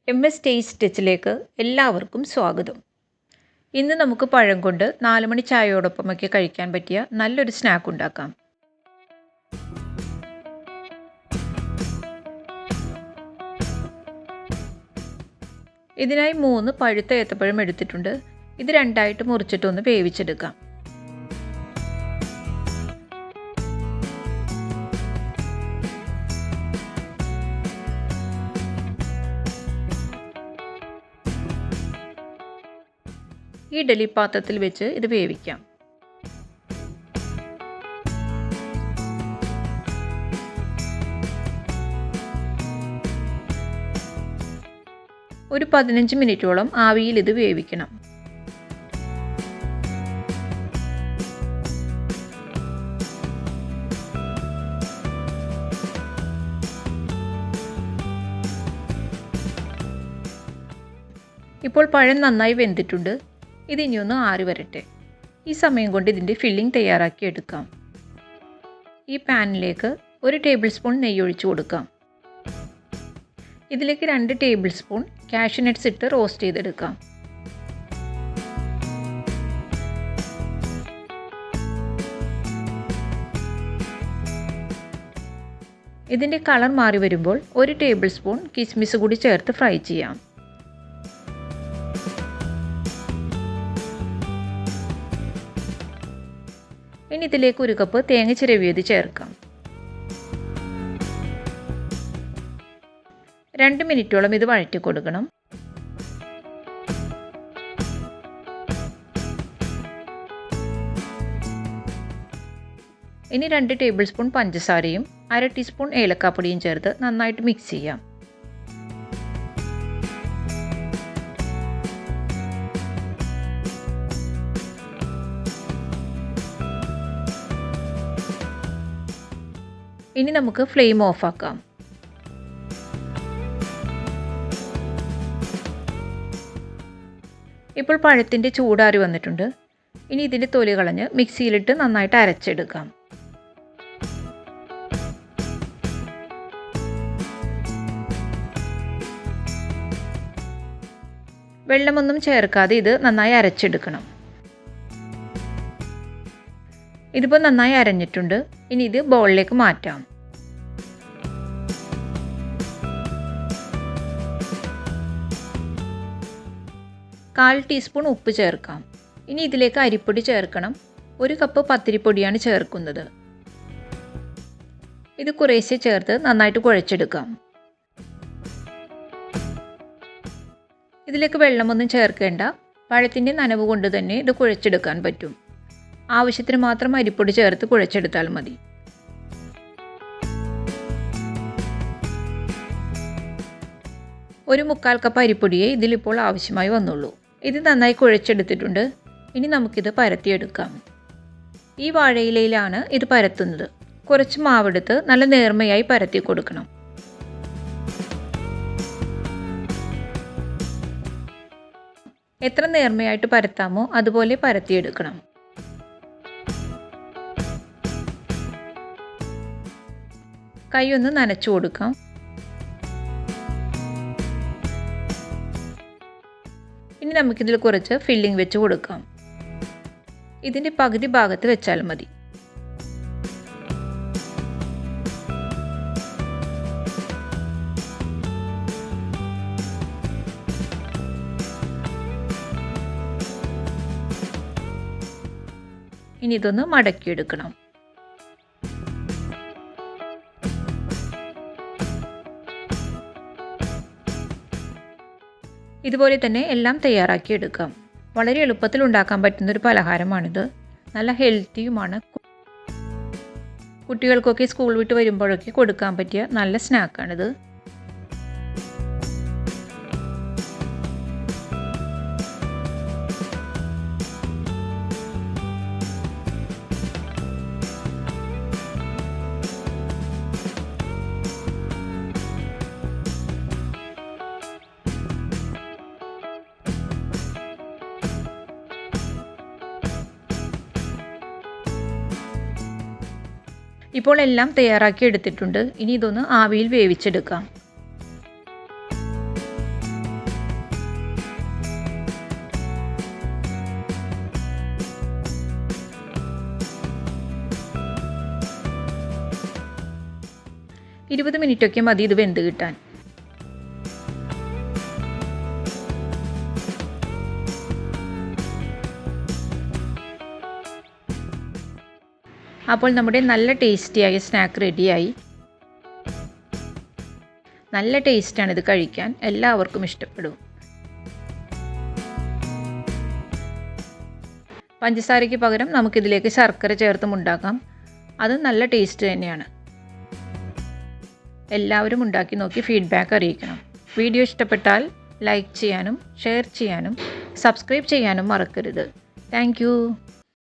MSTasteTouchലേക്ക് എല്ലാവർക്കും സ്വാഗതം. ഇന്ന് നമുക്ക് പഴം കൊണ്ട് 4 മണി ചായയോടൊപ്പമൊക്കെ കഴിക്കാൻ പറ്റിയ നല്ലൊരു സ്നാക്ക് ഉണ്ടാക്കാം. ഇതിനായി 3 പഴുത്ത ഏത്തപ്പഴം എടുത്തിട്ടുണ്ട്. ഇത് രണ്ടായിട്ട് മുറിച്ചിട്ടൊന്ന് വേവിച്ചെടുക്കാം. ഈ ഇഡ്ഡലി പാത്രത്തിൽ വെച്ച് ഇത് വേവിക്കാം. ഒരു 15 മിനിറ്റോളം ആവിയിൽ ഇത് വേവിക്കണം. ഇപ്പോൾ പഴം നന്നായി വെന്തിട്ടുണ്ട്. ഇതിനി ഒന്ന് ആറി വരട്ടെ. ഈ സമയം കൊണ്ട് ഇതിൻ്റെ ഫില്ലിംഗ് തയ്യാറാക്കി എടുക്കാം. ഈ പാനിലേക്ക് 1 ടേബിൾ സ്പൂൺ നെയ്യ് ഒഴിച്ചു കൊടുക്കാം. ഇതിലേക്ക് 2 ടേബിൾ സ്പൂൺ കാഷ്യൂ നട്ട്സ് ഇട്ട് റോസ്റ്റ് ചെയ്തെടുക്കാം. ഇതിൻ്റെ കളർ മാറി വരുമ്പോൾ 1 ടേബിൾ സ്പൂൺ കിസ്മിസ് കൂടി ചേർത്ത് ഫ്രൈ ചെയ്യാം. ഇനി ഇതിലേക്ക് 1 കപ്പ് തേങ്ങ ചിരവിയത് ചേർക്കാം. 2 മിനിറ്റോളം ഇത് വഴറ്റി കൊടുക്കണം. ഇനി 2 ടേബിൾ സ്പൂൺ പഞ്ചസാരയും 1/2 ടീസ്പൂൺ ഏലക്കാപ്പൊടിയും ചേർത്ത് നന്നായിട്ട് മിക്സ് ചെയ്യാം. ഇനി നമുക്ക് ഫ്ലെയിം ഓഫ് ആക്കാം. ഇപ്പോൾ പഴത്തിൻ്റെ ചൂടാറി വന്നിട്ടുണ്ട്. ഇനി ഇതിൻ്റെ തൊലി കളഞ്ഞ് മിക്സിയിലിട്ട് നന്നായിട്ട് അരച്ചെടുക്കാം. വെള്ളമൊന്നും ചേർക്കാതെ ഇത് നന്നായി അരച്ചെടുക്കണം. ഇതിപ്പോൾ നന്നായി അരഞ്ഞിട്ടുണ്ട്. ഇനി ഇത് ബൗളിലേക്ക് മാറ്റാം. കാൽ ടീസ്പൂൺ ഉപ്പ് ചേർക്കാം. ഇനി ഇതിലേക്ക് അരിപ്പൊടി ചേർക്കണം. 1 കപ്പ് പത്തിരിപ്പൊടിയാണ് ചേർക്കുന്നത്. ഇത് കുറേശ്ശെ ചേർത്ത് നന്നായിട്ട് കുഴച്ചെടുക്കാം. ഇതിലേക്ക് വെള്ളമൊന്നും ചേർക്കേണ്ട. പഴത്തിൻ്റെ നനവ് കൊണ്ട് തന്നെ ഇത് കുഴച്ചെടുക്കാൻ പറ്റും. ആവശ്യത്തിന് മാത്രം അരിപ്പൊടി ചേർത്ത് കുഴച്ചെടുത്താൽ മതി. ഒരു 1/4 കപ്പ് അരിപ്പൊടിയെ ഇതിലിപ്പോൾ ആവശ്യമായി വന്നുള്ളൂ. ഇത് നന്നായി കുഴച്ചെടുത്തിട്ടുണ്ട്. ഇനി നമുക്കിത് പരത്തിയെടുക്കാം. ഈ വാഴയിലയിലാണ് ഇത് പരത്തുന്നത്. കുറച്ച് മാവെടുത്ത് നല്ല നേർമയായി പരത്തി കൊടുക്കണം. എത്ര നേർമയായിട്ട് പരത്താമോ അതുപോലെ പരത്തിയെടുക്കണം. കൈ ഒന്ന് നനച്ചു കൊടുക്കാം. ഇനി നമുക്കിതിൽ കുറച്ച് ഫില്ലിംഗ് വെച്ച് കൊടുക്കാം. ഇതിൻ്റെ പകുതി ഭാഗത്ത് വെച്ചാൽ മതി. ഇനി ഇതൊന്ന് മടക്കിയെടുക്കണം. ഇതുപോലെ തന്നെ എല്ലാം തയ്യാറാക്കി എടുക്കാം. വളരെ എളുപ്പത്തിൽ ഉണ്ടാക്കാൻ പറ്റുന്നൊരു പലഹാരമാണിത്. നല്ല ഹെൽത്തിയുമാണ്. കുട്ടികൾക്കൊക്കെ സ്കൂൾ വിട്ട് വരുമ്പോഴൊക്കെ കൊടുക്കാൻ പറ്റിയ നല്ല സ്നാക്കാണിത്. ഇപ്പോൾ എല്ലാം തയ്യാറാക്കി എടുത്തിട്ടുണ്ട്. ഇനി ഇതൊന്ന് ആവിയിൽ വേവിച്ചെടുക്കാം. 20 മിനിറ്റൊക്കെ മതി ഇത് വെന്ത് കിട്ടാൻ. അപ്പോൾ നമ്മുടെ നല്ല ടേസ്റ്റിയായ സ്നാക്ക് റെഡിയായി. നല്ല ടേസ്റ്റാണ് ഇത് കഴിക്കാൻ, എല്ലാവർക്കും ഇഷ്ടപ്പെടും. പഞ്ചസാരയ്ക്ക് പകരം നമുക്കിതിലേക്ക് ശർക്കര ചേർത്തും ഉണ്ടാക്കാം. അത് നല്ല ടേസ്റ്റ് തന്നെയാണ്. എല്ലാവരും ഉണ്ടാക്കി നോക്കി ഫീഡ്ബാക്ക് അറിയിക്കണം. വീഡിയോ ഇഷ്ടപ്പെട്ടാൽ ലൈക്ക് ചെയ്യാനും ഷെയർ ചെയ്യാനും സബ്സ്ക്രൈബ് ചെയ്യാനും മറക്കരുത്. താങ്ക്